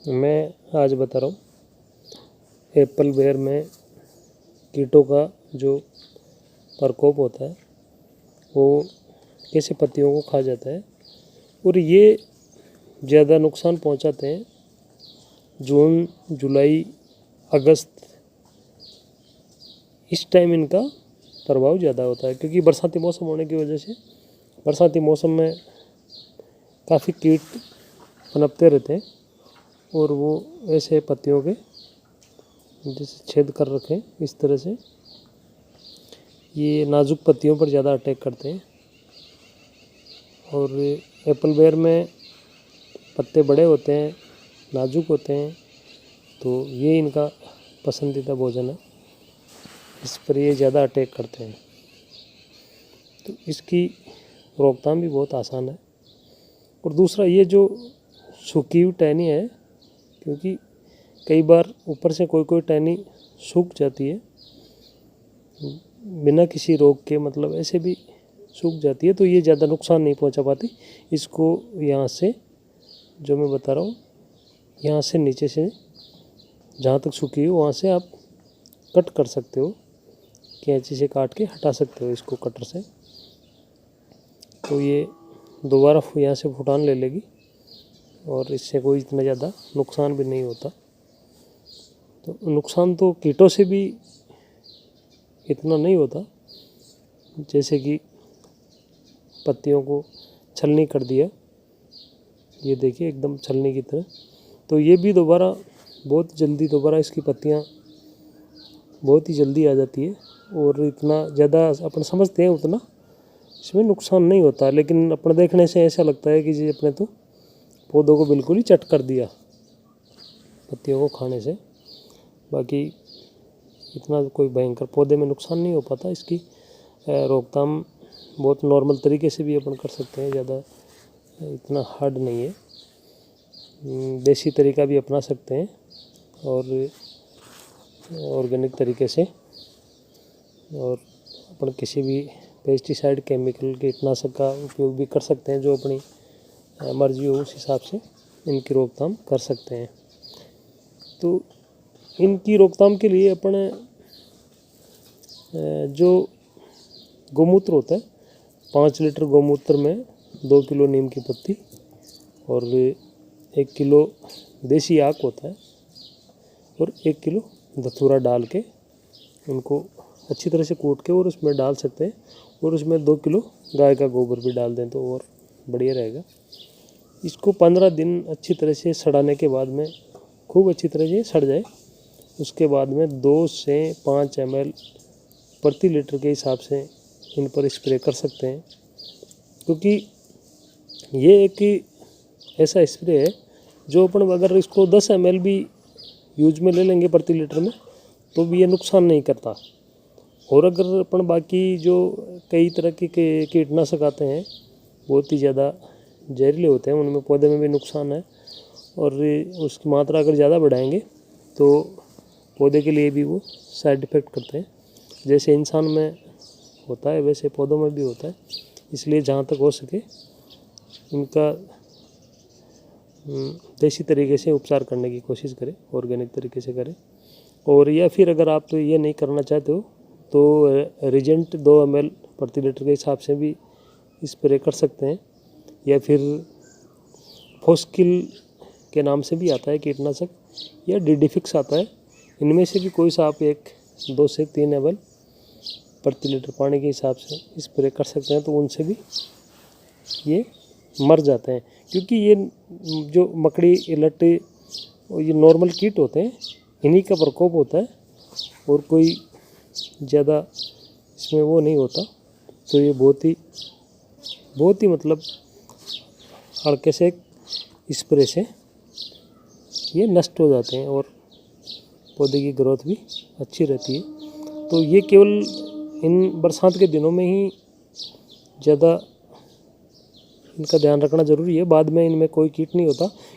मैं आज बता रहा हूँ एप्पल बेर में कीटों का जो प्रकोप होता है वो कैसे पत्तियों को खा जाता है और ये ज़्यादा नुकसान पहुंचाते हैं जून, जुलाई, अगस्त। इस टाइम इनका प्रभाव ज़्यादा होता है क्योंकि बरसाती मौसम होने की वजह से बरसाती मौसम में काफ़ी कीट पनपते रहते हैं और वो ऐसे पत्तियों के जैसे छेद कर रखे इस तरह से ये नाजुक पत्तियों पर ज़्यादा अटैक करते हैं। और एप्पल बेर में पत्ते बड़े होते हैं, नाजुक होते हैं, तो ये इनका पसंदीदा भोजन है, इस पर ये ज़्यादा अटैक करते हैं। तो इसकी रोकथाम भी बहुत आसान है। और दूसरा ये जो सूखी हुई टहनी है, क्योंकि कई बार ऊपर से कोई टहनी सूख जाती है बिना किसी रोग के, मतलब ऐसे भी सूख जाती है, तो ये ज़्यादा नुकसान नहीं पहुंचा पाती। इसको यहाँ से जो मैं बता रहा हूँ, यहाँ से नीचे से जहाँ तक सूखी हो वहाँ से आप कट कर सकते हो, कैंची से काट के हटा सकते हो इसको कटर से। तो ये दोबारा यहाँ से फुटान ले लेगी और इससे कोई इतना ज़्यादा नुकसान भी नहीं होता। तो नुकसान तो कीटों से भी इतना नहीं होता, जैसे कि पत्तियों को छलनी कर दिया, ये देखिए एकदम छलनी की तरह। तो ये भी दोबारा बहुत जल्दी दोबारा इसकी पत्तियाँ बहुत ही जल्दी आ जाती है और इतना ज़्यादा अपन समझते हैं उतना इसमें नुकसान नहीं होता, लेकिन अपने देखने से ऐसा लगता है कि जी अपने तो पौधों को बिल्कुल ही चट कर दिया पत्तियों को खाने से। बाकी इतना कोई भयंकर पौधे में नुकसान नहीं हो पाता। इसकी रोकथाम बहुत नॉर्मल तरीके से भी अपन कर सकते हैं, ज़्यादा इतना हार्ड नहीं है। देसी तरीका भी अपना सकते हैं और ऑर्गेनिक तरीके से, और अपन किसी भी पेस्टिसाइड, केमिकल, कीटनाशक का उपयोग भी कर सकते हैं, जो अपनी मर्जी हो उस हिसाब से इनकी रोकथाम कर सकते हैं। तो इनकी रोकथाम के लिए अपन जो गौमूत्र होता है, 5 लीटर गौमूत्र में 2 किलो नीम की पत्ती और 1 किलो देसी आक होता है और 1 किलो धतूरा डाल के उनको अच्छी तरह से कूट के और उसमें डाल सकते हैं, और उसमें 2 किलो गाय का गोबर भी डाल दें तो और बढ़िया रहेगा। इसको 15 दिन अच्छी तरह से सड़ाने के बाद में खूब अच्छी तरह से सड़ जाए, उसके बाद में 2 से 5 ml प्रति लीटर के हिसाब से इन पर स्प्रे कर सकते हैं। क्योंकि ये एक ऐसा स्प्रे है जो अपन अगर इसको 10 ml भी यूज में ले लेंगे प्रति लीटर में तो भी ये नुकसान नहीं करता। और अगर अपन बाकी जो कई तरह के कीटनाशक आते हैं बहुत ही ज़्यादा जहरीले होते हैं, उनमें पौधे में भी नुकसान है, और उसकी मात्रा अगर ज़्यादा बढ़ाएंगे तो पौधे के लिए भी वो साइड इफ़ेक्ट करते हैं। जैसे इंसान में होता है वैसे पौधों में भी होता है। इसलिए जहाँ तक हो सके इनका देसी तरीके से उपचार करने की कोशिश करें, ऑर्गेनिक तरीके से करें। और या फिर अगर आप तो ये नहीं करना चाहते हो तो रिजेंट 2 ml प्रति लीटर के हिसाब से भी स्प्रे कर सकते हैं, या फिर फोस्किल के नाम से भी आता है कीटनाशक, या डीडीफिक्स आता है। इनमें से भी कोई सा आप 2 से 3 ml प्रति लीटर पानी के हिसाब से स्प्रे कर सकते हैं, तो उनसे भी ये मर जाते हैं। क्योंकि ये जो मकड़ी, इलट, ये नॉर्मल कीट होते हैं, इन्हीं का प्रकोप होता है और कोई ज़्यादा इसमें वो नहीं होता। तो ये बहुत ही मतलब हल्के से स्प्रे से ये नष्ट हो जाते हैं और पौधे की ग्रोथ भी अच्छी रहती है। तो ये केवल इन बरसात के दिनों में ही ज़्यादा इनका ध्यान रखना ज़रूरी है। बाद में इनमें कोई कीट नहीं होता,